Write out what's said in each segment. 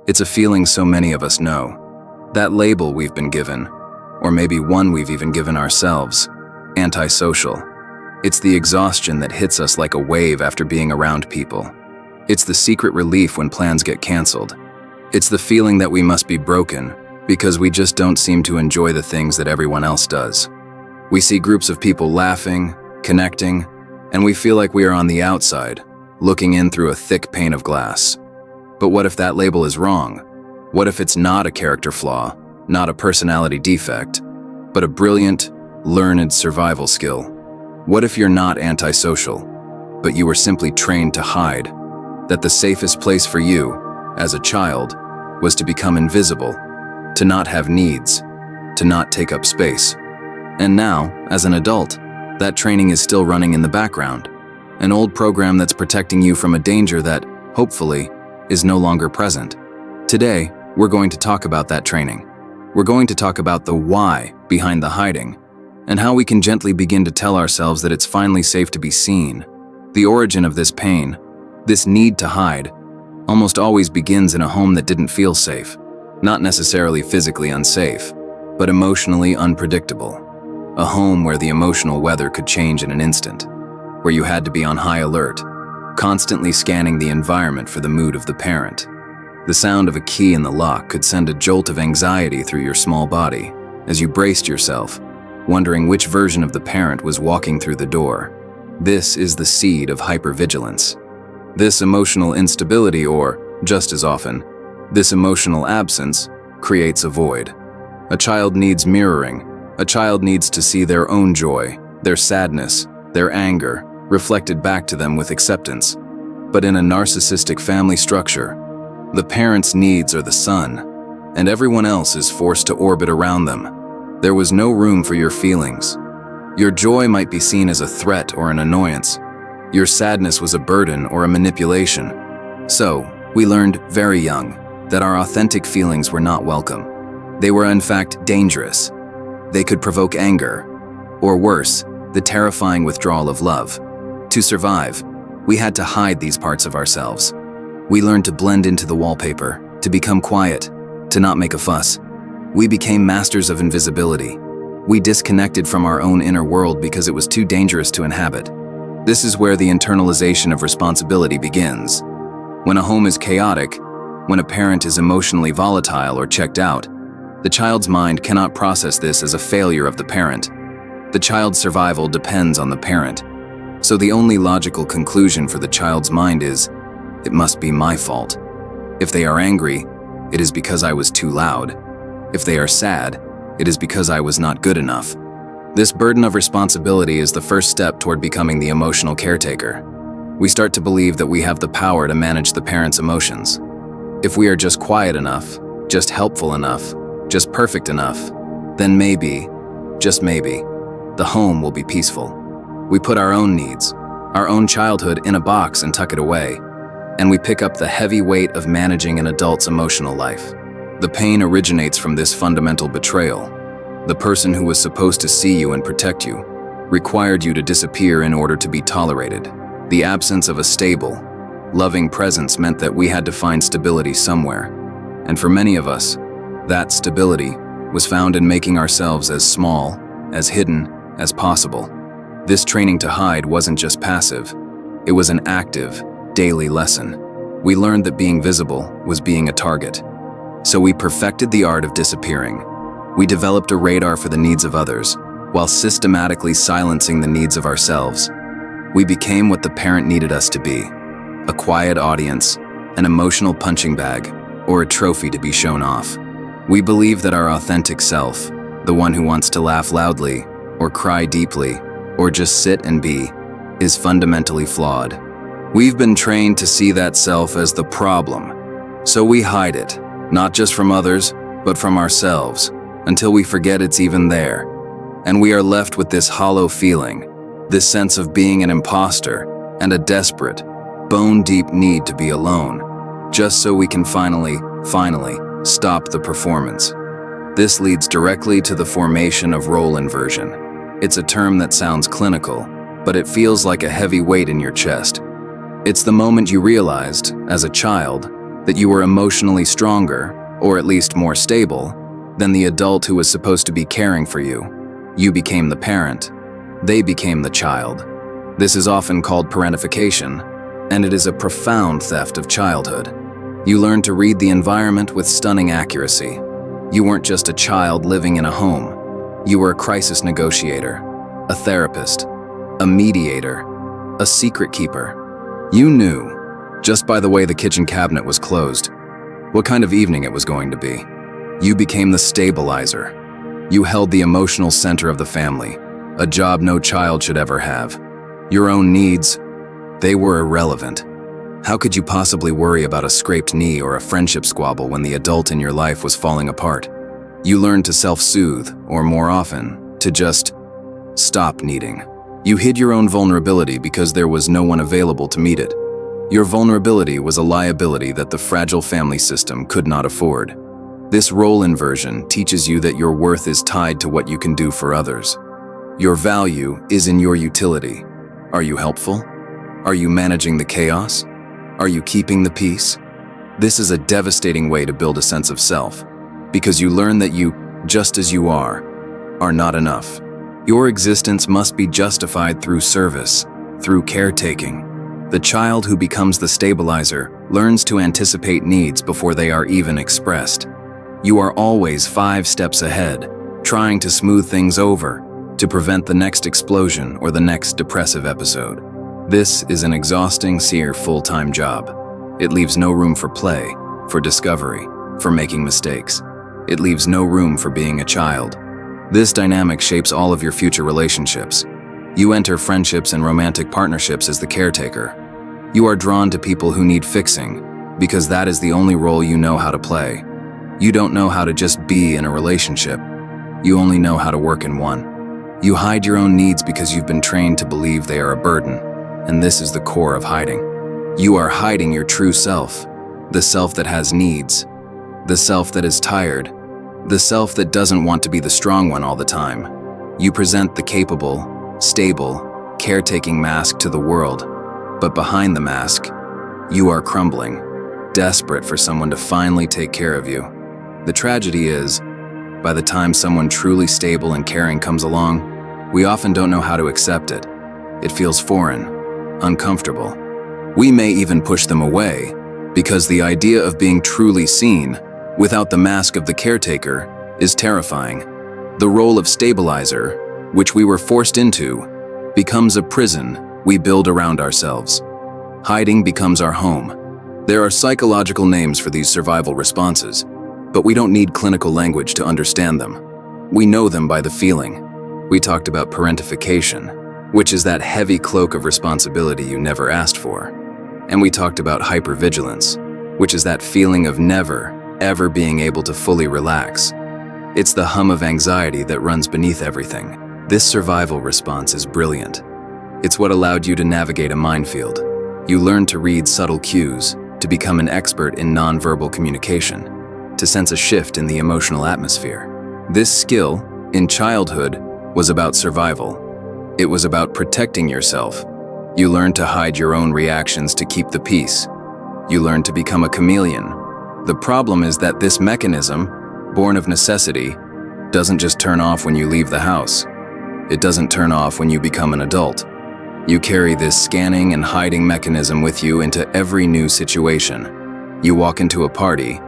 It's a feeling so many of us know. That label we've been given, or maybe one we've even given ourselves, antisocial. It's the exhaustion that hits us like a wave after being around people. It's the secret relief when plans get canceled. It's the feeling that we must be broken because we just don't seem to enjoy the things that everyone else does. We see groups of people laughing, connecting, and we feel like we are on the outside, looking in through a thick pane of glass. But what if that label is wrong? What if it's not a character flaw, not a personality defect, but a brilliant, learned survival skill? What if you're not antisocial, but you were simply trained to hide? That the safest place for you, as a child, was to become invisible, to not have needs, to not take up space. And now, as an adult, that training is still running in the background, an old program that's protecting you from a danger that, hopefully, is no longer present. Today, we're going to talk about that training. We're going to talk about the why behind the hiding, and how we can gently begin to tell ourselves that it's finally safe to be seen. The origin of this pain, this need to hide, almost always begins in a home that didn't feel safe. Not necessarily physically unsafe, but emotionally unpredictable. A home where the emotional weather could change in an instant, where you had to be on high alert, constantly scanning the environment for the mood of the parent. The sound of a key in the lock could send a jolt of anxiety through your small body as you braced yourself, wondering which version of the parent was walking through the door. This is the seed of hypervigilance. This emotional instability, or, just as often, this emotional absence, creates a void. A child needs mirroring. A child needs to see their own joy, their sadness, their anger, reflected back to them with acceptance. But in a narcissistic family structure, the parent's needs are the sun, and everyone else is forced to orbit around them. There was no room for your feelings. Your joy might be seen as a threat or an annoyance. Your sadness was a burden or a manipulation. So, we learned very young that our authentic feelings were not welcome. They were in fact dangerous. They could provoke anger, or worse, the terrifying withdrawal of love. To survive, we had to hide these parts of ourselves. We learned to blend into the wallpaper, to become quiet, to not make a fuss. We became masters of invisibility. We disconnected from our own inner world because it was too dangerous to inhabit. This is where the internalization of responsibility begins. When a home is chaotic, when a parent is emotionally volatile or checked out, the child's mind cannot process this as a failure of the parent. The child's survival depends on the parent. So the only logical conclusion for the child's mind is, it must be my fault. If they are angry, it is because I was too loud. If they are sad, it is because I was not good enough. This burden of responsibility is the first step toward becoming the emotional caretaker. We start to believe that we have the power to manage the parent's emotions. If we are just quiet enough, just helpful enough, just perfect enough, then maybe, just maybe, the home will be peaceful. We put our own needs, our own childhood in a box and tuck it away, and we pick up the heavy weight of managing an adult's emotional life. The pain originates from this fundamental betrayal. The person who was supposed to see you and protect you required you to disappear in order to be tolerated. The absence of a stable, loving presence meant that we had to find stability somewhere. And for many of us, that stability was found in making ourselves as small, as hidden, as possible. This training to hide wasn't just passive, it was an active, daily lesson. We learned that being visible was being a target. So we perfected the art of disappearing. We developed a radar for the needs of others, while systematically silencing the needs of ourselves. We became what the parent needed us to be: a quiet audience, an emotional punching bag, or a trophy to be shown off. We believe that our authentic self, the one who wants to laugh loudly, or cry deeply, or just sit and be, is fundamentally flawed. We've been trained to see that self as the problem, so we hide it, not just from others, but from ourselves, until we forget it's even there. And we are left with this hollow feeling, this sense of being an imposter, and a desperate, bone-deep need to be alone, just so we can finally stop the performance. This leads directly to the formation of role inversion. It's a term that sounds clinical, but it feels like a heavy weight in your chest. It's the moment you realized, as a child, that you were emotionally stronger, or at least more stable, than the adult who was supposed to be caring for you. You became the parent. They became the child. This is often called parentification, and it is a profound theft of childhood. You learned to read the environment with stunning accuracy. You weren't just a child living in a home. You were a crisis negotiator, a therapist, a mediator, a secret keeper. You knew, just by the way the kitchen cabinet was closed, what kind of evening it was going to be. You became the stabilizer. You held the emotional center of the family, a job no child should ever have. Your own needs, they were irrelevant. How could you possibly worry about a scraped knee or a friendship squabble when the adult in your life was falling apart? You learned to self-soothe, or more often, to just stop needing. You hid your own vulnerability because there was no one available to meet it. Your vulnerability was a liability that the fragile family system could not afford. This role inversion teaches you that your worth is tied to what you can do for others. Your value is in your utility. Are you helpful? Are you managing the chaos? Are you keeping the peace? This is a devastating way to build a sense of self, because you learn that you, just as you are not enough. Your existence must be justified through service, through caretaking. The child who becomes the stabilizer learns to anticipate needs before they are even expressed. You are always 5 steps ahead, trying to smooth things over, to prevent the next explosion or the next depressive episode. This is an exhausting, full-time job. It leaves no room for play, for discovery, for making mistakes. It leaves no room for being a child. This dynamic shapes all of your future relationships. You enter friendships and romantic partnerships as the caretaker. You are drawn to people who need fixing, because that is the only role you know how to play. You don't know how to just be in a relationship. You only know how to work in one. You hide your own needs because you've been trained to believe they are a burden, and this is the core of hiding. You are hiding your true self, the self that has needs, the self that is tired, the self that doesn't want to be the strong one all the time. You present the capable, stable, caretaking mask to the world, but behind the mask, you are crumbling, desperate for someone to finally take care of you. The tragedy is, by the time someone truly stable and caring comes along, we often don't know how to accept it. It feels foreign, uncomfortable. We may even push them away, because the idea of being truly seen, without the mask of the caretaker, is terrifying. The role of stabilizer, which we were forced into, becomes a prison we build around ourselves. Hiding becomes our home. There are psychological names for these survival responses, but we don't need clinical language to understand them. We know them by the feeling. We talked about parentification, which is that heavy cloak of responsibility you never asked for. And we talked about hypervigilance, which is that feeling of never, ever being able to fully relax. It's the hum of anxiety that runs beneath everything. This survival response is brilliant. It's what allowed you to navigate a minefield. You learned to read subtle cues, to become an expert in nonverbal communication, to sense a shift in the emotional atmosphere. This skill, in childhood, was about survival. It was about protecting yourself. You learned to hide your own reactions to keep the peace. You learned to become a chameleon. The problem is that this mechanism, born of necessity, doesn't just turn off when you leave the house. It doesn't turn off when you become an adult. You carry this scanning and hiding mechanism with you into every new situation. You walk into a party,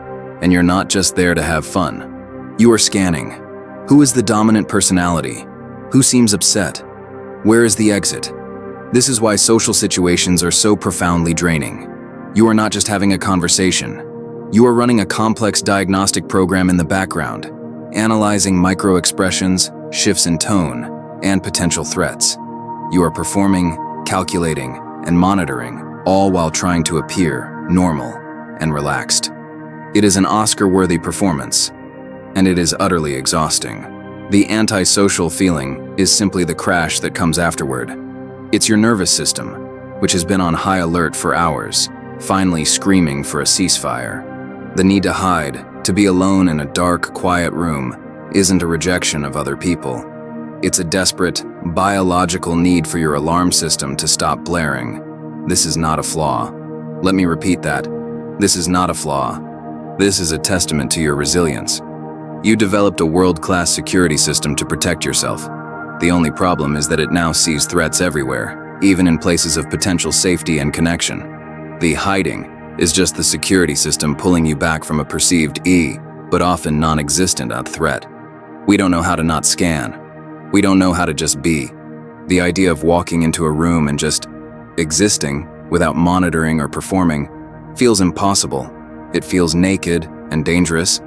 and you're not just there to have fun. You are scanning. Who is the dominant personality? Who seems upset? Where is the exit? This is why social situations are so profoundly draining. You are not just having a conversation. You are running a complex diagnostic program in the background, analyzing micro-expressions, shifts in tone, and potential threats. You are performing, calculating, and monitoring, all while trying to appear normal and relaxed. It is an Oscar-worthy performance, and it is utterly exhausting. The antisocial feeling is simply the crash that comes afterward. It's your nervous system, which has been on high alert for hours, finally screaming for a ceasefire. The need to hide, to be alone in a dark, quiet room, isn't a rejection of other people. It's a desperate, biological need for your alarm system to stop blaring. This is not a flaw. Let me repeat that. This is not a flaw. This is a testament to your resilience. You developed a world-class security system to protect yourself. The only problem is that it now sees threats everywhere, even in places of potential safety and connection. The hiding is just the security system pulling you back from a perceived but often non-existent threat. We don't know how to not scan. We don't know how to just be. The idea of walking into a room and just existing without monitoring or performing feels impossible. It feels naked and dangerous.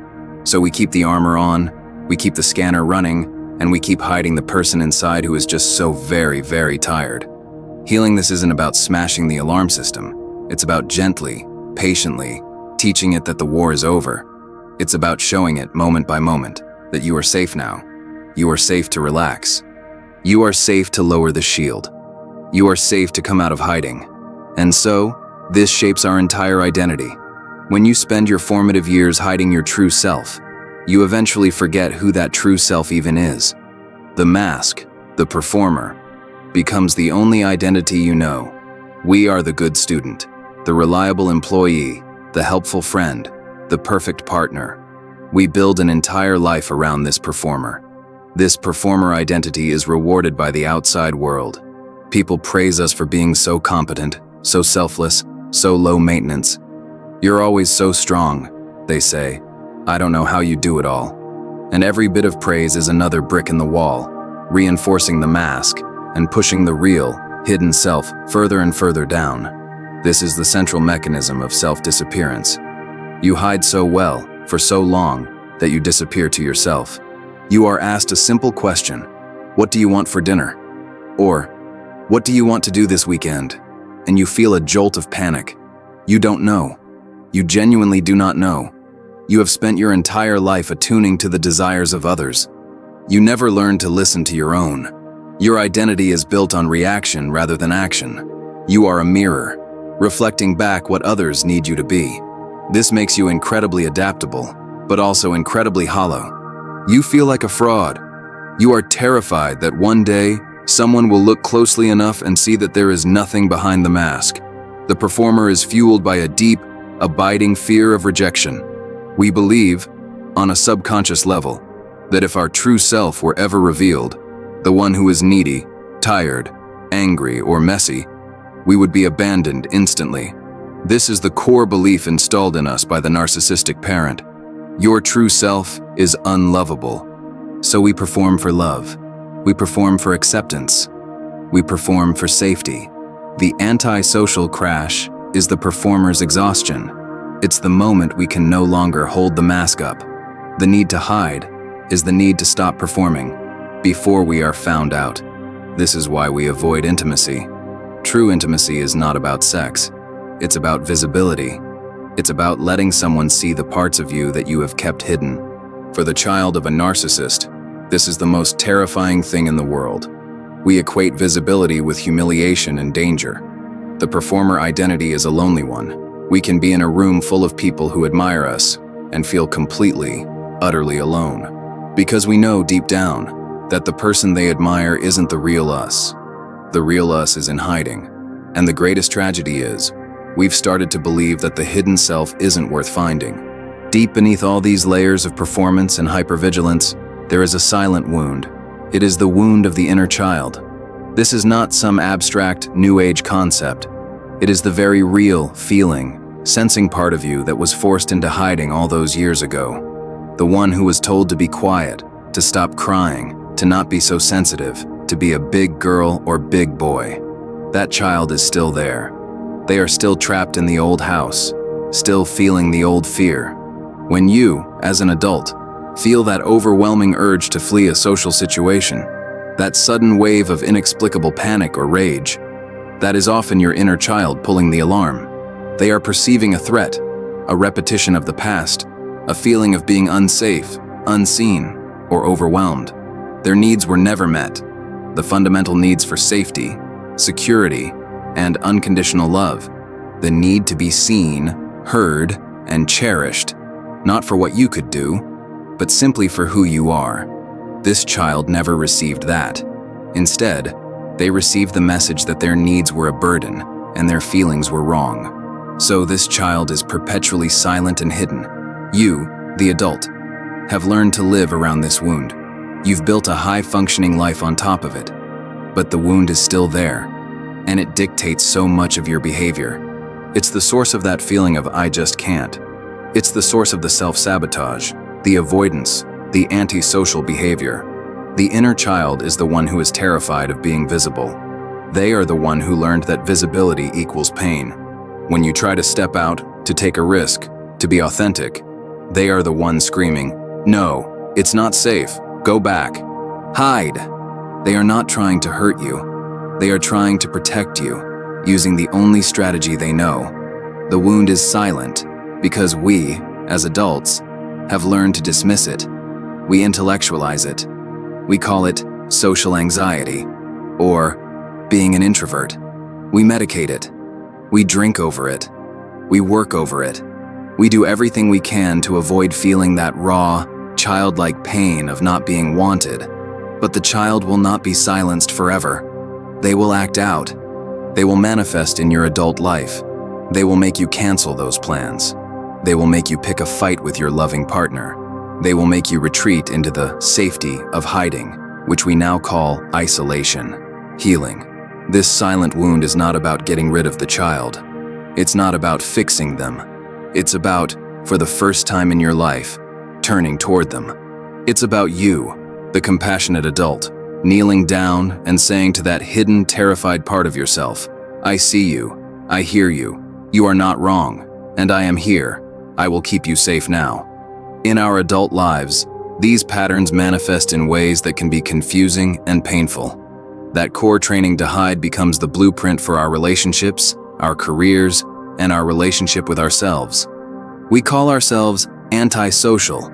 So we keep the armor on, we keep the scanner running, and we keep hiding the person inside who is just so very, very tired. Healing this isn't about smashing the alarm system. It's about gently, patiently, teaching it that the war is over. It's about showing it moment by moment that you are safe now. You are safe to relax. You are safe to lower the shield. You are safe to come out of hiding. And so, this shapes our entire identity. When you spend your formative years hiding your true self, you eventually forget who that true self even is. The mask, the performer, becomes the only identity you know. We are the good student, the reliable employee, the helpful friend, the perfect partner. We build an entire life around this performer. This performer identity is rewarded by the outside world. People praise us for being so competent, so selfless, so low maintenance. You're always so strong, they say. I don't know how you do it all. And every bit of praise is another brick in the wall, reinforcing the mask and pushing the real, hidden self further and further down. This is the central mechanism of self-disappearance. You hide so well, for so long, that you disappear to yourself. You are asked a simple question: what do you want for dinner? Or, what do you want to do this weekend? And you feel a jolt of panic. You don't know. You genuinely do not know. You have spent your entire life attuning to the desires of others. You never learned to listen to your own. Your identity is built on reaction rather than action. You are a mirror, reflecting back what others need you to be. This makes you incredibly adaptable, but also incredibly hollow. You feel like a fraud. You are terrified that one day, someone will look closely enough and see that there is nothing behind the mask. The performer is fueled by a deep, abiding fear of rejection. We believe, on a subconscious level, that if our true self were ever revealed, the one who is needy, tired, angry, or messy, we would be abandoned instantly. This is the core belief installed in us by the narcissistic parent. Your true self is unlovable. So we perform for love. We perform for acceptance. We perform for safety. The antisocial crash is the performer's exhaustion. It's the moment we can no longer hold the mask up. The need to hide is the need to stop performing before we are found out. This is why we avoid intimacy. True intimacy is not about sex. It's about visibility. It's about letting someone see the parts of you that you have kept hidden. For the child of a narcissist, this is the most terrifying thing in the world. We equate visibility with humiliation and danger. The performer identity is a lonely one. We can be in a room full of people who admire us and feel completely, utterly alone. Because we know deep down that the person they admire isn't the real us. The real us is in hiding. And the greatest tragedy is, we've started to believe that the hidden self isn't worth finding. Deep beneath all these layers of performance and hypervigilance, there is a silent wound. It is the wound of the inner child. This is not some abstract, new age concept. It is the very real, feeling, sensing part of you that was forced into hiding all those years ago. The one who was told to be quiet, to stop crying, to not be so sensitive, to be a big girl or big boy. That child is still there. They are still trapped in the old house, still feeling the old fear. When you, as an adult, feel that overwhelming urge to flee a social situation, that sudden wave of inexplicable panic or rage, that is often your inner child pulling the alarm. They are perceiving a threat, a repetition of the past, a feeling of being unsafe, unseen, or overwhelmed. Their needs were never met. The fundamental needs for safety, security, and unconditional love. The need to be seen, heard, and cherished, not for what you could do, but simply for who you are. This child never received that. Instead, they received the message that their needs were a burden and their feelings were wrong. So this child is perpetually silent and hidden. You, the adult, have learned to live around this wound. You've built a high-functioning life on top of it. But the wound is still there, and it dictates so much of your behavior. It's the source of that feeling of "I just can't." It's the source of the self-sabotage, the avoidance, the antisocial behavior. The inner child is the one who is terrified of being visible. They are the one who learned that visibility equals pain. When you try to step out, to take a risk, to be authentic, they are the ones screaming, "No, it's not safe. Go back. Hide." They are not trying to hurt you. They are trying to protect you, using the only strategy they know. The wound is silent because we, as adults, have learned to dismiss it. We intellectualize it. We call it social anxiety, or being an introvert. We medicate it. We drink over it. We work over it. We do everything we can to avoid feeling that raw, childlike pain of not being wanted. But the child will not be silenced forever. They will act out. They will manifest in your adult life. They will make you cancel those plans. They will make you pick a fight with your loving partner. They will make you retreat into the safety of hiding, which we now call isolation. Healing. This silent wound is not about getting rid of the child. It's not about fixing them. It's about, for the first time in your life, turning toward them. It's about you, the compassionate adult, kneeling down and saying to that hidden, terrified part of yourself, "I see you. I hear you. You are not wrong. And I am here. I will keep you safe now." In our adult lives, these patterns manifest in ways that can be confusing and painful. That core training to hide becomes the blueprint for our relationships, our careers, and our relationship with ourselves. We call ourselves antisocial,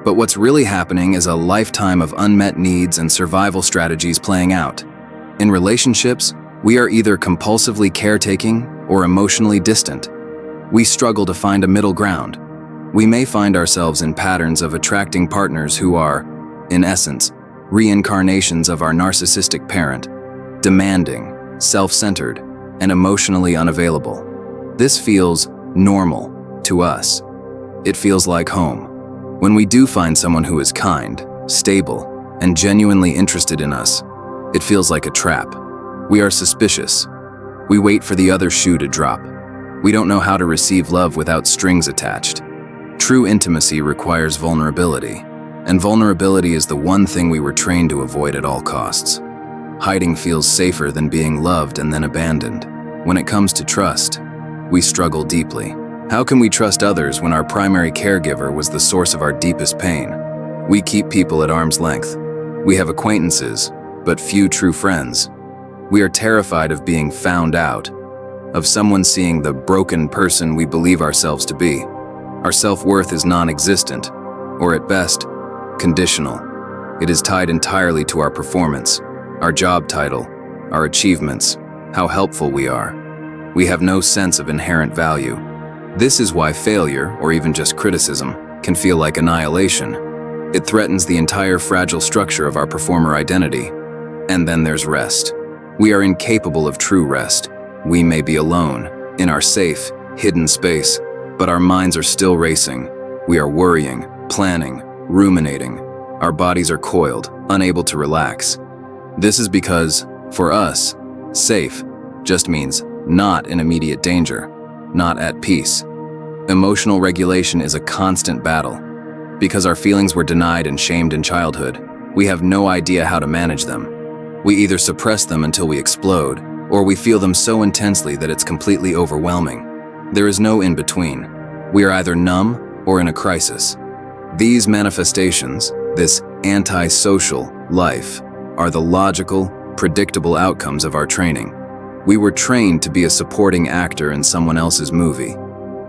but what's really happening is a lifetime of unmet needs and survival strategies playing out. In relationships, we are either compulsively caretaking or emotionally distant. We struggle to find a middle ground. We may find ourselves in patterns of attracting partners who are, in essence, reincarnations of our narcissistic parent, demanding, self-centered, and emotionally unavailable. This feels normal to us. It feels like home. When we do find someone who is kind, stable, and genuinely interested in us, it feels like a trap. We are suspicious. We wait for the other shoe to drop. We don't know how to receive love without strings attached. True intimacy requires vulnerability, and vulnerability is the one thing we were trained to avoid at all costs. Hiding feels safer than being loved and then abandoned. When it comes to trust, we struggle deeply. How can we trust others when our primary caregiver was the source of our deepest pain? We keep people at arm's length. We have acquaintances, but few true friends. We are terrified of being found out, of someone seeing the broken person we believe ourselves to be. Our self-worth is non-existent, or at best, conditional. It is tied entirely to our performance, our job title, our achievements, how helpful we are. We have no sense of inherent value. This is why failure, or even just criticism, can feel like annihilation. It threatens the entire fragile structure of our performer identity. And then there's rest. We are incapable of true rest. We may be alone, in our safe, hidden space, but our minds are still racing. We are worrying, planning, ruminating. Our bodies are coiled, unable to relax. This is because, for us, safe just means not in immediate danger, not at peace. Emotional regulation is a constant battle. Because our feelings were denied and shamed in childhood, we have no idea how to manage them. We either suppress them until we explode, or we feel them so intensely that it's completely overwhelming. There is no in-between. We are either numb or in a crisis. These manifestations, this antisocial life, are the logical, predictable outcomes of our training. We were trained to be a supporting actor in someone else's movie.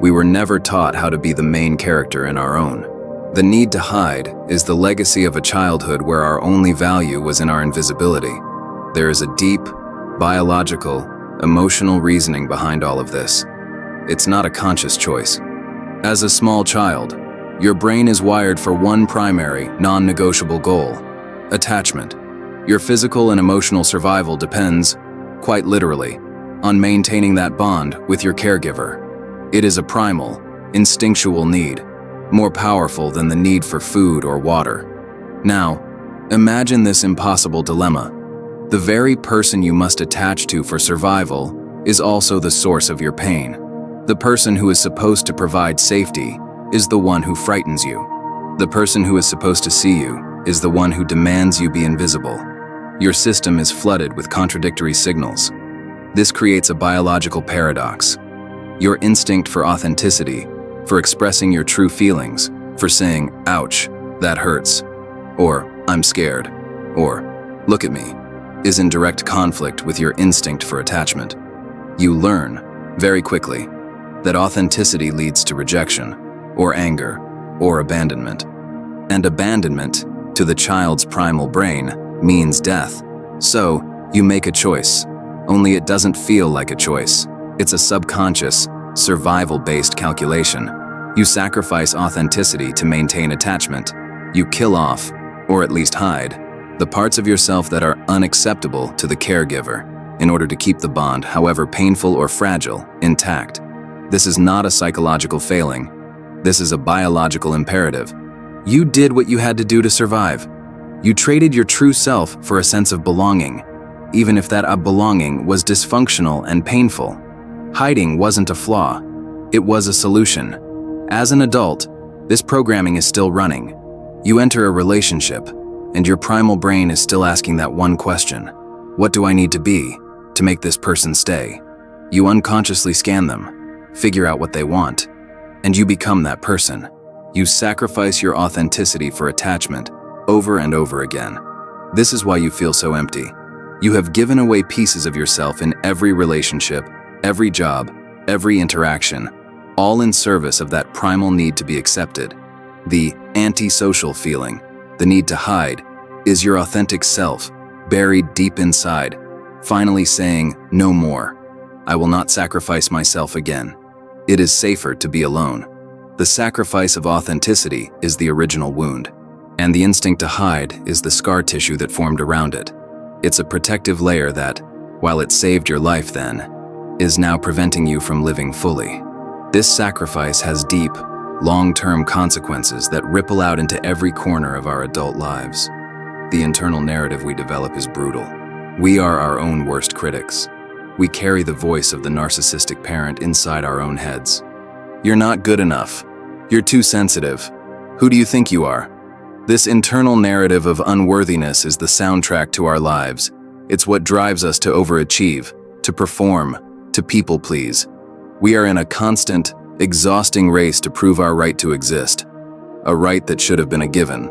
We were never taught how to be the main character in our own. The need to hide is the legacy of a childhood where our only value was in our invisibility. There is a deep, biological, emotional reasoning behind all of this. It's not a conscious choice. As a small child, your brain is wired for one primary, non-negotiable goal: attachment. Your physical and emotional survival depends, quite literally, on maintaining that bond with your caregiver. It is a primal, instinctual need, more powerful than the need for food or water. Now, imagine this impossible dilemma. The very person you must attach to for survival is also the source of your pain. The person who is supposed to provide safety is the one who frightens you. The person who is supposed to see you is the one who demands you be invisible. Your system is flooded with contradictory signals. This creates a biological paradox. Your instinct for authenticity, for expressing your true feelings, for saying, "Ouch, that hurts," or "I'm scared," or "Look at me," is in direct conflict with your instinct for attachment. You learn, very quickly, that authenticity leads to rejection, or anger, or abandonment. And abandonment, to the child's primal brain, means death. So, you make a choice, only it doesn't feel like a choice. It's a subconscious, survival-based calculation. You sacrifice authenticity to maintain attachment. You kill off, or at least hide, the parts of yourself that are unacceptable to the caregiver in order to keep the bond, however painful or fragile, intact. This is not a psychological failing. This is a biological imperative. You did what you had to do to survive. You traded your true self for a sense of belonging, even if that belonging was dysfunctional and painful. Hiding wasn't a flaw. It was a solution. As an adult, this programming is still running. You enter a relationship, and your primal brain is still asking that one question: what do I need to be to make this person stay? You unconsciously scan them, figure out what they want, and you become that person. You sacrifice your authenticity for attachment over and over again. This is why you feel so empty. You have given away pieces of yourself in every relationship, every job, every interaction, all in service of that primal need to be accepted. The antisocial feeling, the need to hide, is your authentic self, buried deep inside, finally saying, "No more. I will not sacrifice myself again. It is safer to be alone." The sacrifice of authenticity is the original wound, and the instinct to hide is the scar tissue that formed around it. It's a protective layer that, while it saved your life then, is now preventing you from living fully. This sacrifice has deep, long-term consequences that ripple out into every corner of our adult lives. The internal narrative we develop is brutal. We are our own worst critics. We carry the voice of the narcissistic parent inside our own heads. "You're not good enough. You're too sensitive. Who do you think you are?" This internal narrative of unworthiness is the soundtrack to our lives. It's what drives us to overachieve, to perform, to people please. We are in a constant, exhausting race to prove our right to exist, a right that should have been a given.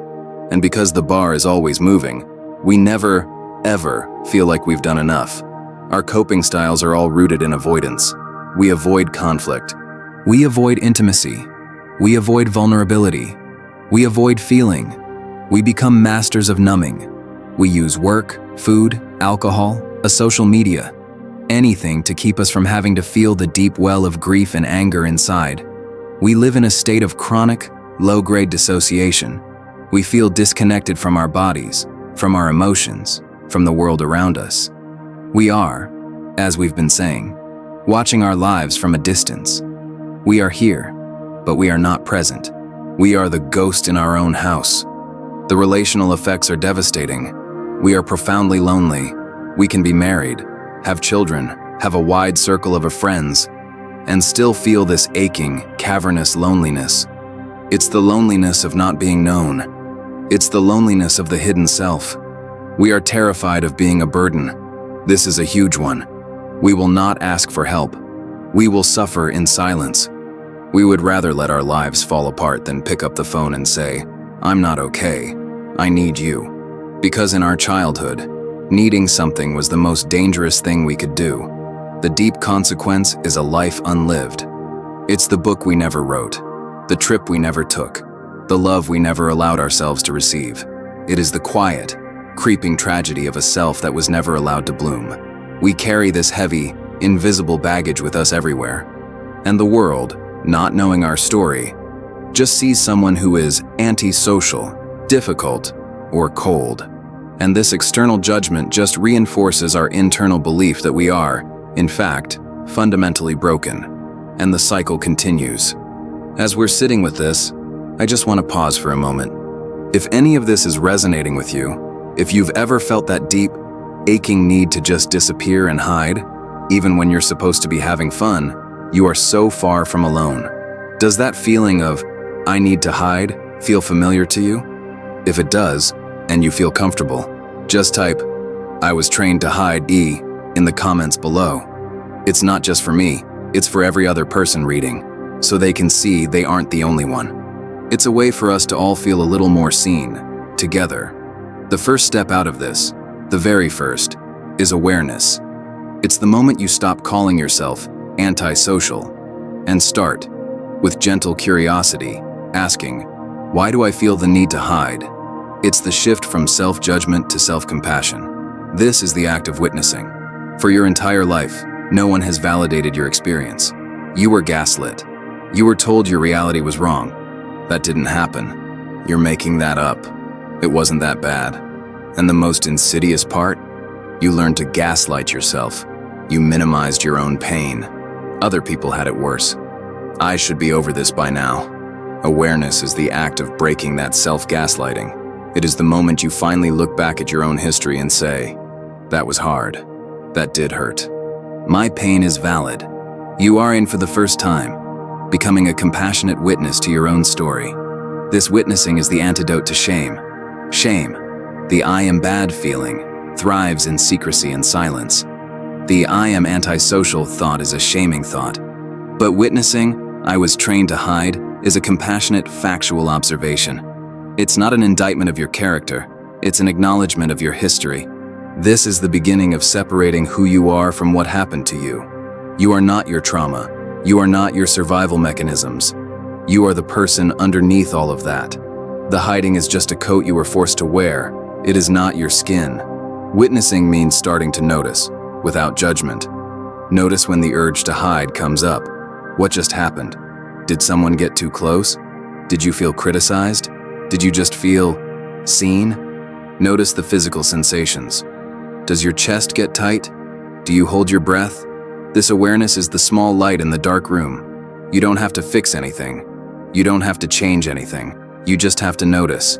And because the bar is always moving, we never, ever feel like we've done enough. Our coping styles are all rooted in avoidance. We avoid conflict. We avoid intimacy. We avoid vulnerability. We avoid feeling. We become masters of numbing. We use work, food, alcohol, social media, anything to keep us from having to feel the deep well of grief and anger inside. We live in a state of chronic, low-grade dissociation. We feel disconnected from our bodies, from our emotions, from the world around us. We are, as we've been saying, watching our lives from a distance. We are here, but we are not present. We are the ghost in our own house. The relational effects are devastating. We are profoundly lonely. We can be married, have children, have a wide circle of friends, and still feel this aching, cavernous loneliness. It's the loneliness of not being known. It's the loneliness of the hidden self. We are terrified of being a burden. This is a huge one. We will not ask for help. We will suffer in silence. We would rather let our lives fall apart than pick up the phone and say, "I'm not okay. I need you." Because in our childhood, needing something was the most dangerous thing we could do. The deep consequence is a life unlived. It's the book we never wrote, the trip we never took, the love we never allowed ourselves to receive. It is the quiet, creeping tragedy of a self that was never allowed to bloom. We carry this heavy, invisible baggage with us everywhere. And the world, not knowing our story, just sees someone who is antisocial, difficult, or cold. And this external judgment just reinforces our internal belief that we are, in fact, fundamentally broken. and the cycle continues. As we're sitting with this, I just want to pause for a moment. If any of this is resonating with you, if you've ever felt that deep, aching need to just disappear and hide, even when you're supposed to be having fun, you are so far from alone. Does that feeling of, I need to hide, feel familiar to you? If it does, and you feel comfortable, just type, I was trained to hide in the comments below. It's not just for me, it's for every other person reading, so they can see they aren't the only one. It's a way for us to all feel a little more seen, together. The first step out of this, the very first, is awareness. It's the moment you stop calling yourself antisocial and start, with gentle curiosity, asking, why do I feel the need to hide? It's the shift from self-judgment to self-compassion. This is the act of witnessing. For your entire life, no one has validated your experience. You were gaslit. You were told your reality was wrong. That didn't happen. You're making that up. It wasn't that bad. And the most insidious part? You learned to gaslight yourself. You minimized your own pain. Other people had it worse. I should be over this by now. Awareness is the act of breaking that self-gaslighting. It is the moment you finally look back at your own history and say, that was hard. That did hurt. My pain is valid. You are in for the first time, becoming a compassionate witness to your own story. This witnessing is the antidote to shame. Shame, the I am bad feeling, thrives in secrecy and silence. The I am antisocial thought is a shaming thought. But witnessing, I was trained to hide, is a compassionate, factual observation. It's not an indictment of your character, it's an acknowledgement of your history. This is the beginning of separating who you are from what happened to you. You are not your trauma. You are not your survival mechanisms. You are the person underneath all of that. The hiding is just a coat you were forced to wear. It is not your skin. Witnessing means starting to notice, without judgment. Notice when the urge to hide comes up. What just happened? Did someone get too close? Did you feel criticized? Did you just feel seen? Notice the physical sensations. Does your chest get tight? Do you hold your breath? This awareness is the small light in the dark room. You don't have to fix anything. You don't have to change anything. You just have to notice.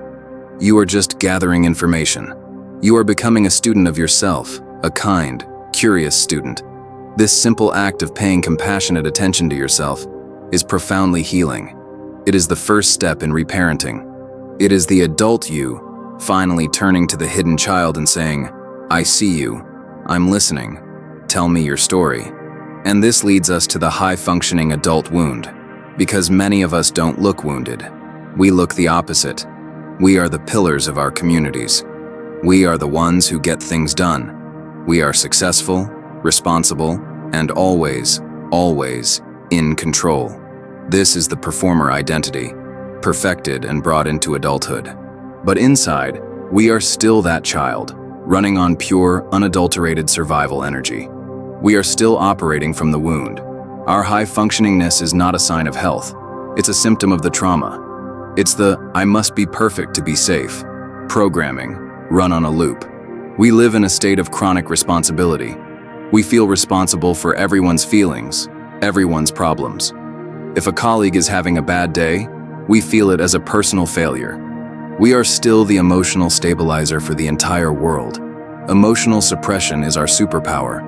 You are just gathering information. You are becoming a student of yourself, a kind, curious student. This simple act of paying compassionate attention to yourself is profoundly healing. It is the first step in reparenting. It is the adult you finally turning to the hidden child and saying, I see you. I'm listening. Tell me your story. And this leads us to the high-functioning adult wound, because many of us don't look wounded. We look the opposite. We are the pillars of our communities. We are the ones who get things done. We are successful, responsible, and always, always in control. This is the performer identity, perfected and brought into adulthood. But inside, we are still that child, running on pure, unadulterated survival energy. We are still operating from the wound. Our high-functioningness is not a sign of health. It's a symptom of the trauma. It's the, I must be perfect to be safe, programming, run on a loop. We live in a state of chronic responsibility. We feel responsible for everyone's feelings, everyone's problems. If a colleague is having a bad day, we feel it as a personal failure. We are still the emotional stabilizer for the entire world. Emotional suppression is our superpower.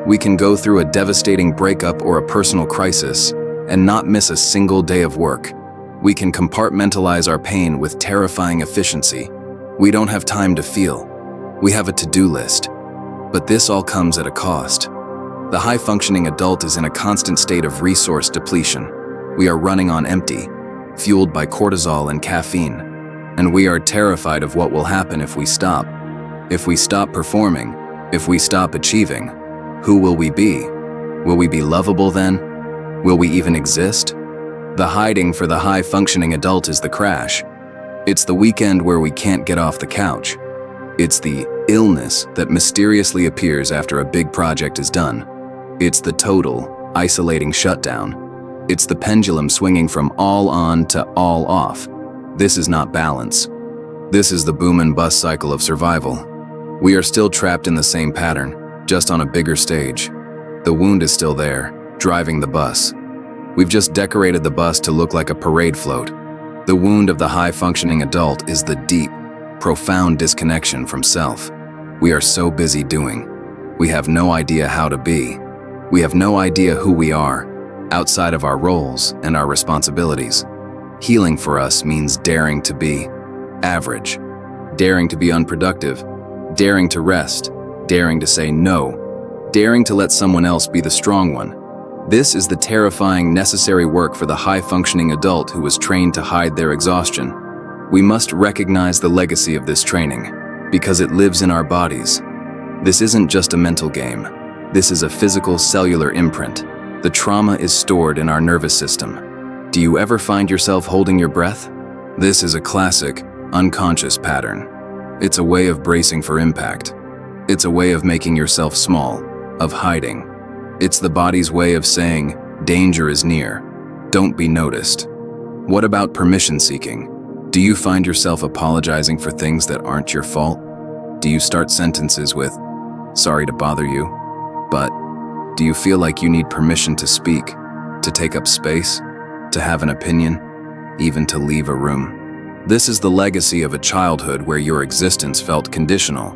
We can go through a devastating breakup or a personal crisis and not miss a single day of work. We can compartmentalize our pain with terrifying efficiency. We don't have time to feel. We have a to-do list. But this all comes at a cost. The high-functioning adult is in a constant state of resource depletion. We are running on empty, fueled by cortisol and caffeine. And we are terrified of what will happen if we stop. If we stop performing, if we stop achieving, who will we be? Will we be lovable then? Will we even exist? The hiding for the high-functioning adult is the crash. It's the weekend where we can't get off the couch. It's the illness that mysteriously appears after a big project is done. It's the total, isolating shutdown. It's the pendulum swinging from all on to all off. This is not balance. This is the boom and bust cycle of survival. We are still trapped in the same pattern, just on a bigger stage. The wound is still there, driving the bus. We've just decorated the bus to look like a parade float. The wound of the high-functioning adult is the deep, profound disconnection from self. We are so busy doing. We have no idea how to be. We have no idea who we are, outside of our roles and our responsibilities. Healing for us means daring to be average, daring to be unproductive, daring to rest, daring to say no, daring to let someone else be the strong one. This is the terrifying, necessary work for the high-functioning adult who was trained to hide their exhaustion. We must recognize the legacy of this training, because it lives in our bodies. This isn't just a mental game. This is a physical, cellular imprint. The trauma is stored in our nervous system. Do you ever find yourself holding your breath? This is a classic, unconscious pattern. It's a way of bracing for impact. It's a way of making yourself small, of hiding. It's the body's way of saying, danger is near. Don't be noticed. What about permission seeking? Do you find yourself apologizing for things that aren't your fault? Do you start sentences with, sorry to bother you, but do you feel like you need permission to speak, to take up space, to have an opinion, even to leave a room? This is the legacy of a childhood where your existence felt conditional.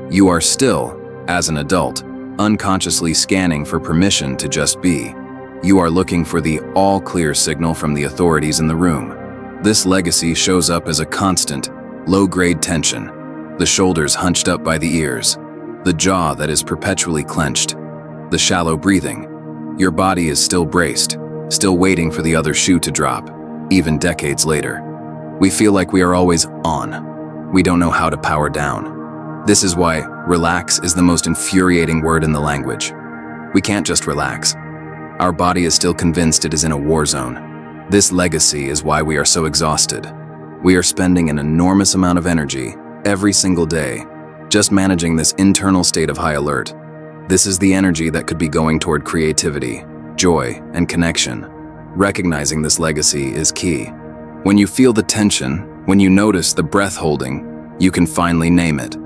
You are still, as an adult, unconsciously scanning for permission to just be. You are looking for the all-clear signal from the authorities in the room. This legacy shows up as a constant, low-grade tension, the shoulders hunched up by the ears, the jaw that is perpetually clenched, the shallow breathing. Your body is still braced, still waiting for the other shoe to drop, even decades later. We feel like we are always on. We don't know how to power down. This is why relax is the most infuriating word in the language. We can't just relax. Our body is still convinced it is in a war zone. This legacy is why we are so exhausted. We are spending an enormous amount of energy every single day just managing this internal state of high alert. This is the energy that could be going toward creativity, joy, and connection. Recognizing this legacy is key. When you feel the tension, when you notice the breath holding, you can finally name it.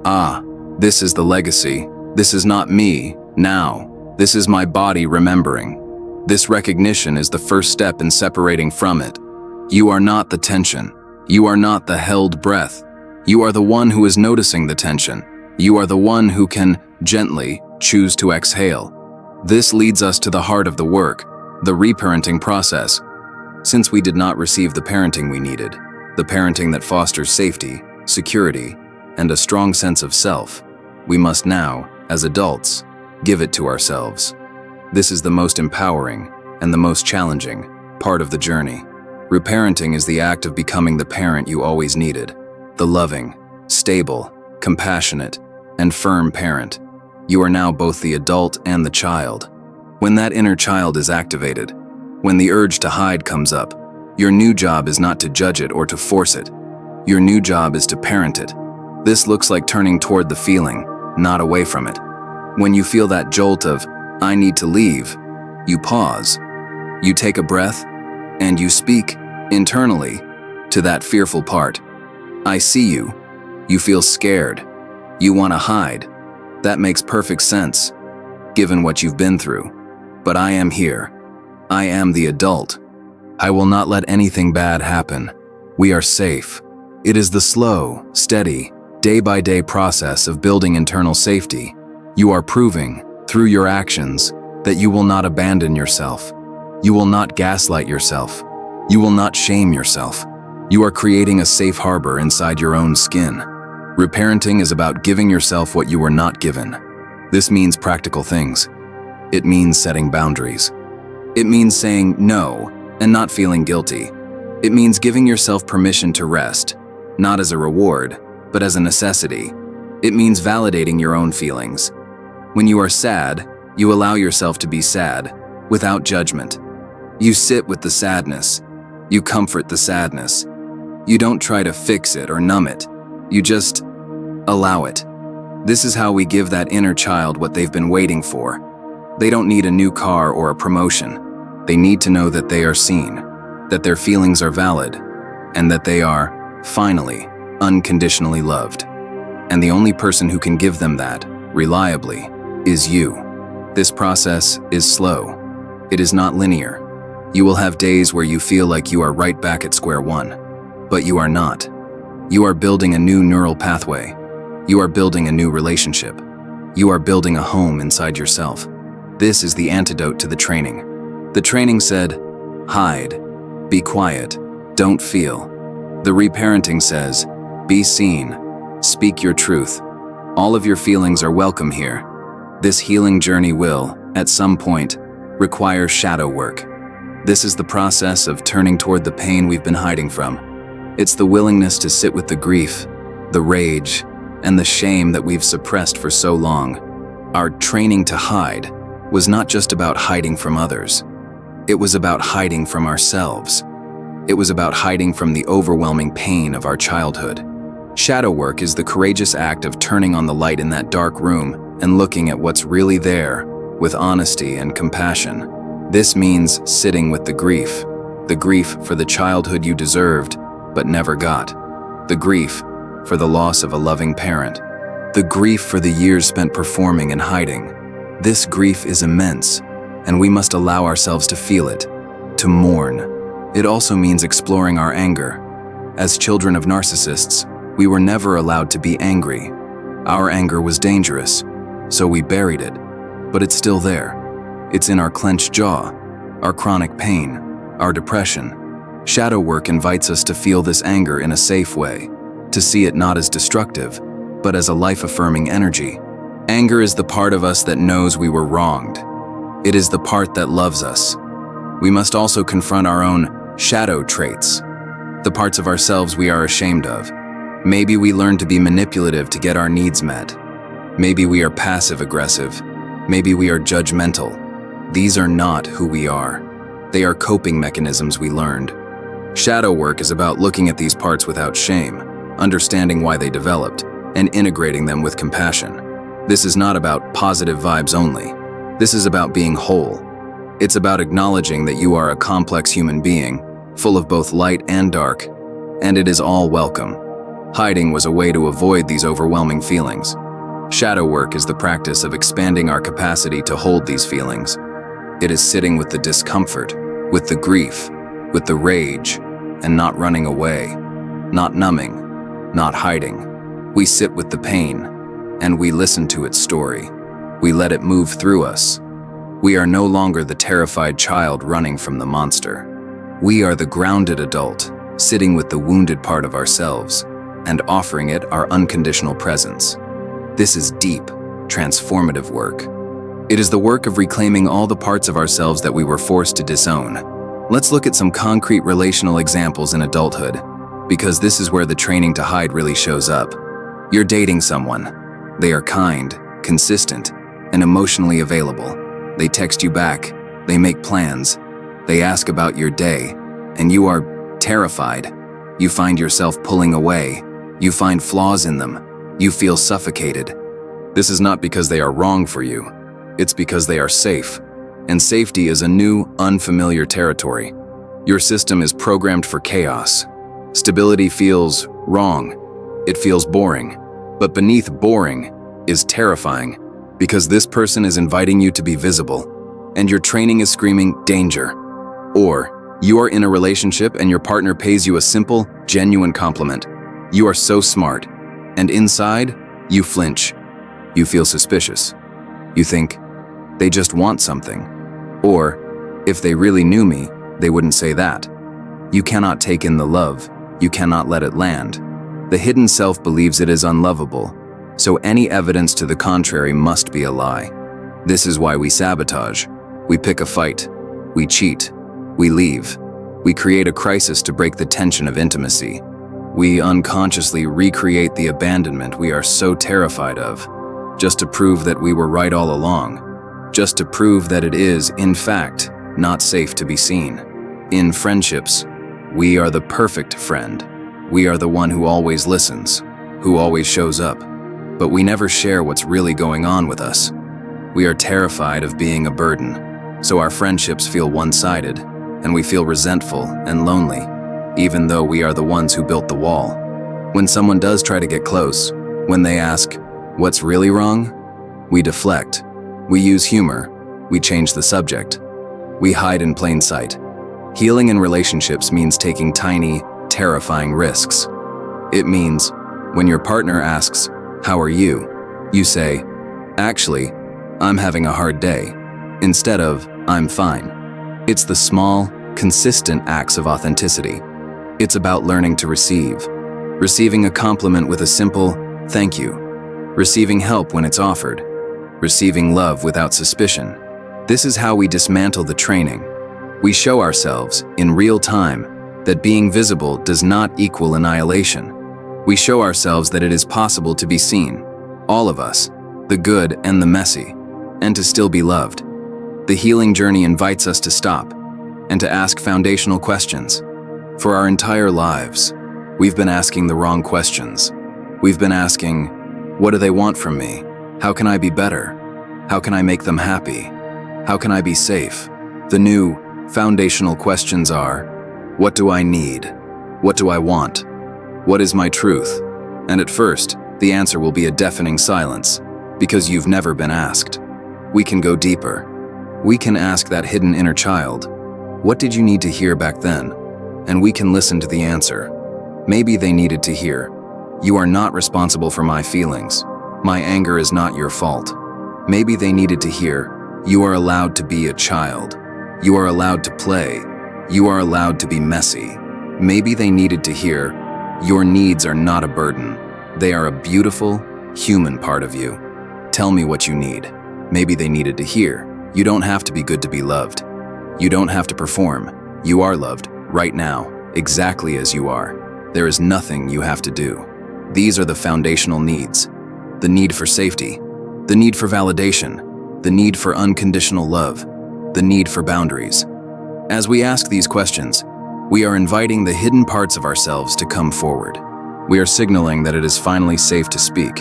Ah, this is the legacy. This is not me, now. This is my body remembering. This recognition is the first step in separating from it. You are not the tension. You are not the held breath. You are the one who is noticing the tension. You are the one who can, gently, choose to exhale. This leads us to the heart of the work, the reparenting process. Since we did not receive the parenting we needed, the parenting that fosters safety, security, and a strong sense of self, we must now, as adults, give it to ourselves. This is the most empowering and the most challenging part of the journey. Reparenting is the act of becoming the parent you always needed, the loving, stable, compassionate, and firm parent. You are now both the adult and the child. When that inner child is activated, when the urge to hide comes up, your new job is not to judge it or to force it. Your new job is to parent it. This looks like turning toward the feeling, not away from it. When you feel that jolt of, I need to leave, you pause. You take a breath, and you speak, internally, to that fearful part. I see you. You feel scared. You want to hide. That makes perfect sense, given what you've been through. But I am here. I am the adult. I will not let anything bad happen. We are safe. It is the slow, steady, day-by-day process of building internal safety. You are proving, through your actions, that you will not abandon yourself. You will not gaslight yourself. You will not shame yourself. You are creating a safe harbor inside your own skin. Reparenting is about giving yourself what you were not given. This means practical things. It means setting boundaries. It means saying no and not feeling guilty. It means giving yourself permission to rest, not as a reward, but as a necessity. It means validating your own feelings. When you are sad, you allow yourself to be sad, without judgment. You sit with the sadness. You comfort the sadness. You don't try to fix it or numb it. You just allow it. This is how we give that inner child what they've been waiting for. They don't need a new car or a promotion. They need to know that they are seen, that their feelings are valid, and that they are, finally, unconditionally loved. And the only person who can give them that, reliably, is you. This process is slow. It is not linear. You will have days where you feel like you are right back at square one. But you are not. You are building a new neural pathway. You are building a new relationship. You are building a home inside yourself. This is the antidote to the training. The training said, hide, be quiet, don't feel. The reparenting says, be seen, speak your truth. All of your feelings are welcome here. This healing journey will, at some point, require shadow work. This is the process of turning toward the pain we've been hiding from. It's the willingness to sit with the grief, the rage, and the shame that we've suppressed for so long. Our training to hide was not just about hiding from others. It was about hiding from ourselves. It was about hiding from the overwhelming pain of our childhood. Shadow work is the courageous act of turning on the light in that dark room and looking at what's really there with honesty and compassion. This means sitting with the grief for the childhood you deserved but never got, the grief for the loss of a loving parent, the grief for the years spent performing and hiding. This grief is immense, and we must allow ourselves to feel it, to mourn. It also means exploring our anger. As children of narcissists, we were never allowed to be angry. Our anger was dangerous, so we buried it, but it's still there. It's in our clenched jaw, our chronic pain, our depression. Shadow work invites us to feel this anger in a safe way, to see it not as destructive, but as a life-affirming energy. Anger is the part of us that knows we were wronged. It is the part that loves us. We must also confront our own shadow traits, the parts of ourselves we are ashamed of. Maybe we learned to be manipulative to get our needs met. Maybe we are passive-aggressive. Maybe we are judgmental. These are not who we are. They are coping mechanisms we learned. Shadow work is about looking at these parts without shame, understanding why they developed, and integrating them with compassion. This is not about positive vibes only. This is about being whole. It's about acknowledging that you are a complex human being, full of both light and dark, and it is all welcome. Hiding was a way to avoid these overwhelming feelings. Shadow work is the practice of expanding our capacity to hold these feelings. It is sitting with the discomfort, with the grief, with the rage, and not running away, not numbing, not hiding. We sit with the pain, and we listen to its story. We let it move through us. We are no longer the terrified child running from the monster. We are the grounded adult, sitting with the wounded part of ourselves, and offering it our unconditional presence. This is deep, transformative work. It is the work of reclaiming all the parts of ourselves that we were forced to disown. Let's look at some concrete relational examples in adulthood, because this is where the training to hide really shows up. You're dating someone. They are kind, consistent, and emotionally available. They text you back, they make plans, they ask about your day, and you are terrified. You find yourself pulling away. You find flaws in them. You feel suffocated. This is not because they are wrong for you. It's because they are safe. And safety is a new, unfamiliar territory. Your system is programmed for chaos. Stability feels wrong. It feels boring. But beneath boring is terrifying, because this person is inviting you to be visible, and your training is screaming danger. Or you are in a relationship and your partner pays you a simple, genuine compliment. You are so smart, and inside, you flinch. You feel suspicious. You think, they just want something. Or, if they really knew me, they wouldn't say that. You cannot take in the love. You cannot let it land. The hidden self believes it is unlovable, so any evidence to the contrary must be a lie. This is why we sabotage. We pick a fight. We cheat. We leave. We create a crisis to break the tension of intimacy. We unconsciously recreate the abandonment we are so terrified of, just to prove that we were right all along. Just to prove that it is, in fact, not safe to be seen. In friendships, we are the perfect friend. We are the one who always listens, who always shows up, but we never share what's really going on with us. We are terrified of being a burden, so our friendships feel one-sided, and we feel resentful and lonely, even though we are the ones who built the wall. When someone does try to get close, when they ask, "What's really wrong?" we deflect. We use humor. We change the subject. We hide in plain sight. Healing in relationships means taking tiny, terrifying risks. It means when your partner asks, "How are you?" you say, "Actually, I'm having a hard day," instead of, "I'm fine." It's the small, consistent acts of authenticity. It's about learning to receive. Receiving a compliment with a simple, "Thank you." Receiving help when it's offered. Receiving love without suspicion. This is how we dismantle the training. We show ourselves, in real time, that being visible does not equal annihilation. We show ourselves that it is possible to be seen, all of us, the good and the messy, and to still be loved. The healing journey invites us to stop and to ask foundational questions. For our entire lives, we've been asking the wrong questions. We've been asking, what do they want from me? How can I be better? How can I make them happy? How can I be safe? The new, foundational questions are, what do I need? What do I want? What is my truth? And at first, the answer will be a deafening silence, because you've never been asked. We can go deeper. We can ask that hidden inner child, what did you need to hear back then? And we can listen to the answer. Maybe they needed to hear, you are not responsible for my feelings. My anger is not your fault. Maybe they needed to hear, you are allowed to be a child. You are allowed to play. You are allowed to be messy. Maybe they needed to hear, your needs are not a burden. They are a beautiful, human part of you. Tell me what you need. Maybe they needed to hear, you don't have to be good to be loved. You don't have to perform. You are loved, right now, exactly as you are. There is nothing you have to do. These are the foundational needs. The need for safety, the need for validation, the need for unconditional love, the need for boundaries. As we ask these questions, we are inviting the hidden parts of ourselves to come forward. We are signaling that it is finally safe to speak.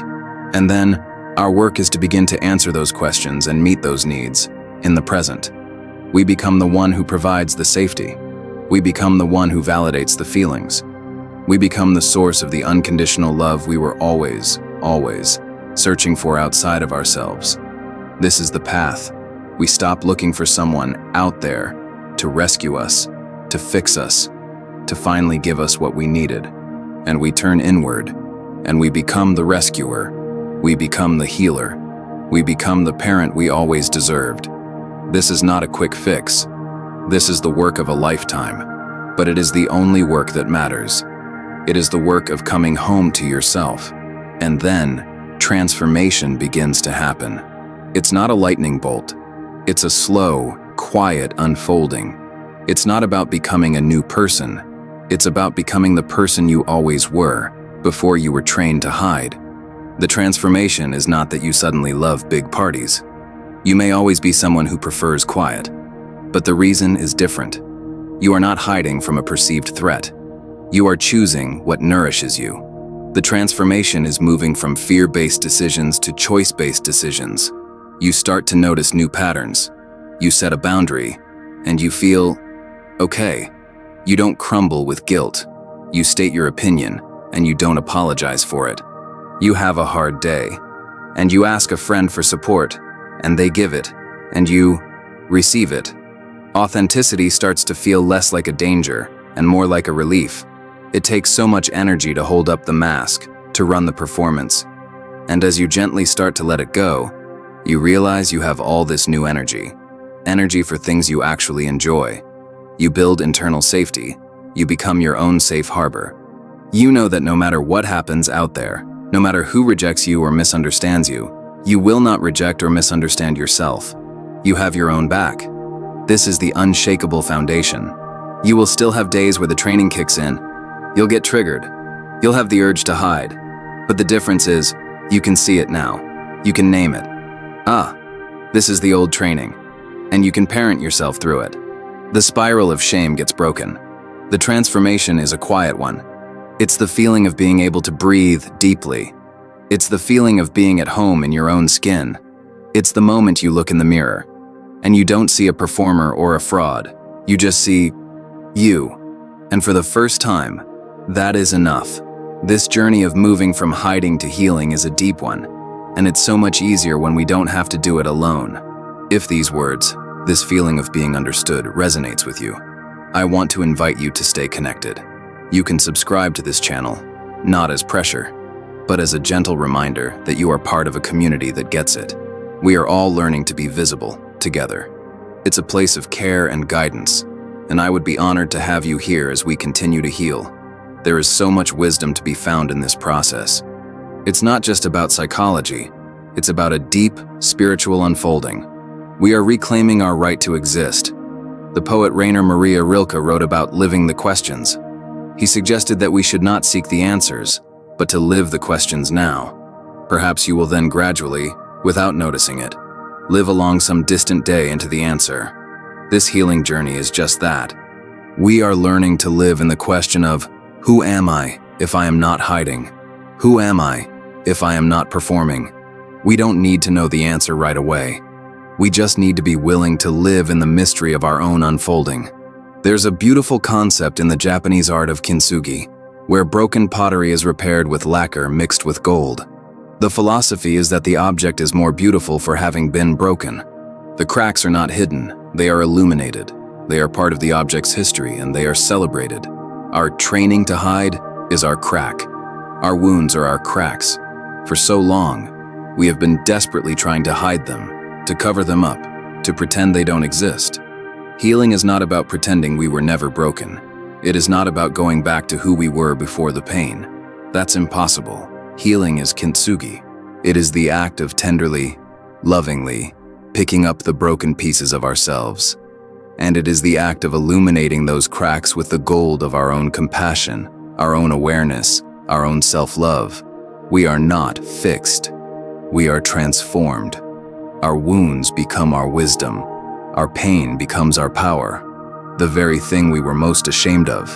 And then, our work is to begin to answer those questions and meet those needs in the present. We become the one who provides the safety. We become the one who validates the feelings. We become the source of the unconditional love we were always searching for outside of ourselves. This is the path. We stop looking for someone out there to rescue us, to fix us, to finally give us what we needed. And we turn inward, and we become the rescuer. We become the healer. We become the parent we always deserved. This is not a quick fix. This is the work of a lifetime, but it is the only work that matters. It is the work of coming home to yourself. And then, transformation begins to happen. It's not a lightning bolt. It's a slow, quiet unfolding. It's not about becoming a new person. It's about becoming the person you always were, before you were trained to hide. The transformation is not that you suddenly love big parties. You may always be someone who prefers quiet, but the reason is different. You are not hiding from a perceived threat. You are choosing what nourishes you. The transformation is moving from fear-based decisions to choice-based decisions. You start to notice new patterns. You set a boundary, and you feel okay. You don't crumble with guilt. You state your opinion, and you don't apologize for it. You have a hard day, and you ask a friend for support, and they give it, and you receive it. Authenticity starts to feel less like a danger and more like a relief. It takes so much energy to hold up the mask, to run the performance. And as you gently start to let it go, you realize you have all this new energy. Energy for things you actually enjoy. You build internal safety. You become your own safe harbor. You know that no matter what happens out there, no matter who rejects you or misunderstands you, you will not reject or misunderstand yourself. You have your own back. This is the unshakable foundation. You will still have days where the training kicks in. You'll get triggered. You'll have the urge to hide. But the difference is, you can see it now. You can name it. This is the old training. And you can parent yourself through it. The spiral of shame gets broken. The transformation is a quiet one. It's the feeling of being able to breathe deeply. It's the feeling of being at home in your own skin. It's the moment you look in the mirror, and you don't see a performer or a fraud. You just see you. And for the first time, that is enough. This journey of moving from hiding to healing is a deep one, and it's so much easier when we don't have to do it alone. If these words, this feeling of being understood, resonates with you, I want to invite you to stay connected. You can subscribe to this channel, not as pressure, but as a gentle reminder that you are part of a community that gets it. We are all learning to be visible together. It's a place of care and guidance, and I would be honored to have you here as we continue to heal. There is so much wisdom to be found in this process. It's not just about psychology, it's about a deep, spiritual unfolding. We are reclaiming our right to exist. The poet Rainer Maria Rilke wrote about living the questions. He suggested that we should not seek the answers, but to live the questions now. Perhaps you will then gradually, without noticing it, live along some distant day into the answer. This healing journey is just that. We are learning to live in the question of, who am I if I am not hiding? Who am I if I am not performing? We don't need to know the answer right away. We just need to be willing to live in the mystery of our own unfolding. There's a beautiful concept in the Japanese art of kintsugi, where broken pottery is repaired with lacquer mixed with gold. The philosophy is that the object is more beautiful for having been broken. The cracks are not hidden, they are illuminated. They are part of the object's history and they are celebrated. Our training to hide is our crack. Our wounds are our cracks. For so long, we have been desperately trying to hide them, to cover them up, to pretend they don't exist. Healing is not about pretending we were never broken. It is not about going back to who we were before the pain. That's impossible. Healing is kintsugi. It is the act of tenderly, lovingly, picking up the broken pieces of ourselves. And it is the act of illuminating those cracks with the gold of our own compassion, our own awareness, our own self-love. We are not fixed. We are transformed. Our wounds become our wisdom. Our pain becomes our power. The very thing we were most ashamed of,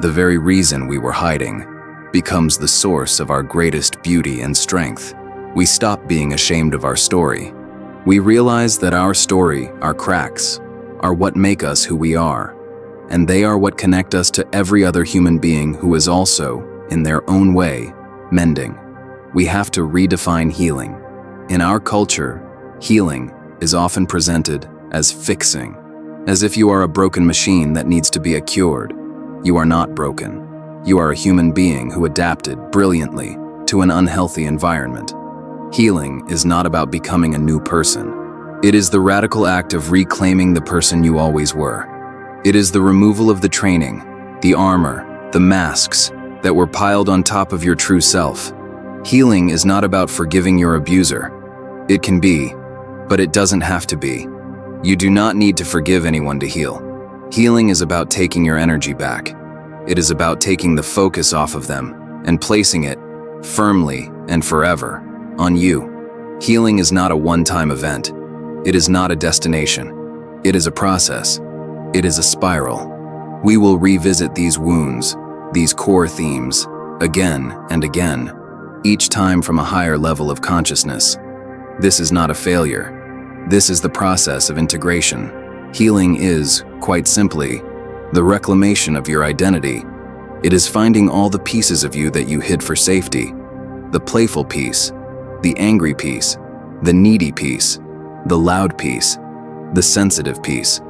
the very reason we were hiding, becomes the source of our greatest beauty and strength. We stop being ashamed of our story. We realize that our story, our cracks, are what make us who we are, and they are what connect us to every other human being who is also, in their own way, mending. We have to redefine healing. In our culture, healing is often presented as fixing, as if you are a broken machine that needs to be cured. You are not broken. You are a human being who adapted brilliantly to an unhealthy environment. Healing is not about becoming a new person. It is the radical act of reclaiming the person you always were. It is the removal of the training, the armor, the masks that were piled on top of your true self. Healing is not about forgiving your abuser. It can be, but it doesn't have to be. You do not need to forgive anyone to heal. Healing is about taking your energy back. It is about taking the focus off of them and placing it, firmly and forever, on you. Healing is not a one-time event. It is not a destination. It is a process. It is a spiral. We will revisit these wounds, these core themes, again and again, each time from a higher level of consciousness. This is not a failure. This is the process of integration. Healing is, quite simply, the reclamation of your identity. It is finding all the pieces of you that you hid for safety. The playful piece, the angry piece, the needy piece, the loud piece, the sensitive piece.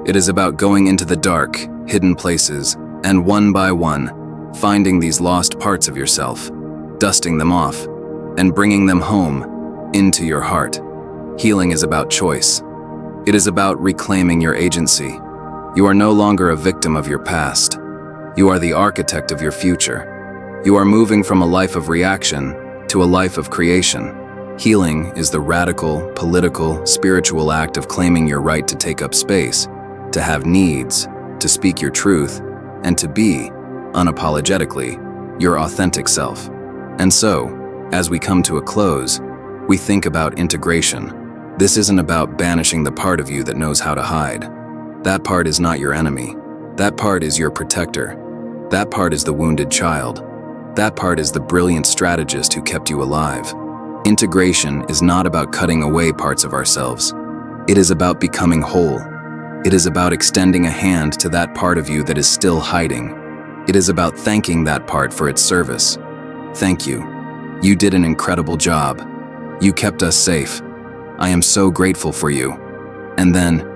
It is about going into the dark, hidden places, and one by one, finding these lost parts of yourself, dusting them off, and bringing them home, into your heart. Healing is about choice. It is about reclaiming your agency. You are no longer a victim of your past. You are the architect of your future. You are moving from a life of reaction to a life of creation. Healing is the radical, political, spiritual act of claiming your right to take up space, to have needs, to speak your truth, and to be, unapologetically, your authentic self. And so, as we come to a close, we think about integration. This isn't about banishing the part of you that knows how to hide. That part is not your enemy. That part is your protector. That part is the wounded child. That part is the brilliant strategist who kept you alive. Integration is not about cutting away parts of ourselves. It is about becoming whole. It is about extending a hand to that part of you that is still hiding. It is about thanking that part for its service. Thank you. You did an incredible job. You kept us safe. I am so grateful for you. And then,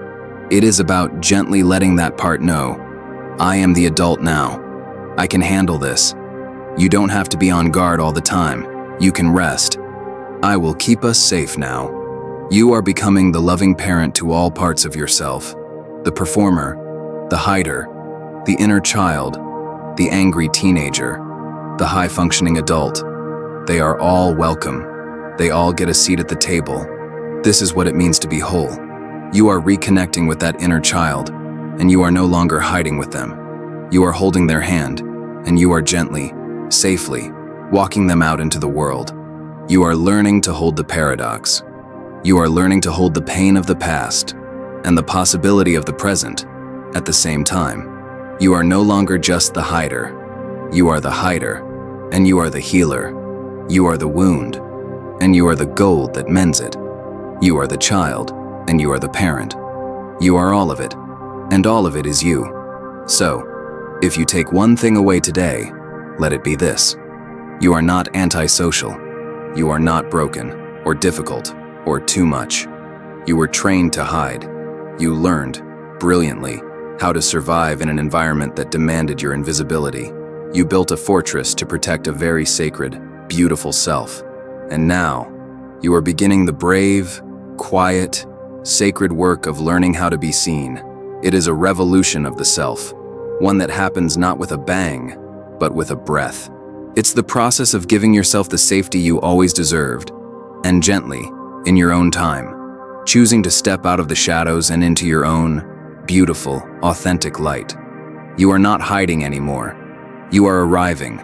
it is about gently letting that part know I am the adult now. I can handle this. You don't have to be on guard all the time. You can rest. I will keep us safe now. You are becoming the loving parent to all parts of yourself. The performer, the hider, the inner child, the angry teenager, the high-functioning adult. They are all welcome. They all get a seat at the table. This is what it means to be whole. You are reconnecting with that inner child, and you are no longer hiding with them. You are holding their hand, and you are gently, safely, walking them out into the world. You are learning to hold the paradox. You are learning to hold the pain of the past and the possibility of the present at the same time. You are no longer just the hider. You are the hider, and you are the healer. You are the wound, and you are the gold that mends it. You are the child, and you are the parent. You are all of it, and all of it is you. So, if you take one thing away today, let it be this. You are not antisocial. You are not broken, or difficult, or too much. You were trained to hide. You learned, brilliantly, how to survive in an environment that demanded your invisibility. You built a fortress to protect a very sacred, beautiful self. And now, you are beginning the brave, quiet, sacred work of learning how to be seen. It is a revolution of the self, one that happens not with a bang, but with a breath. It's the process of giving yourself the safety you always deserved, and gently, in your own time, choosing to step out of the shadows and into your own, beautiful, authentic light. You are not hiding anymore. You are arriving,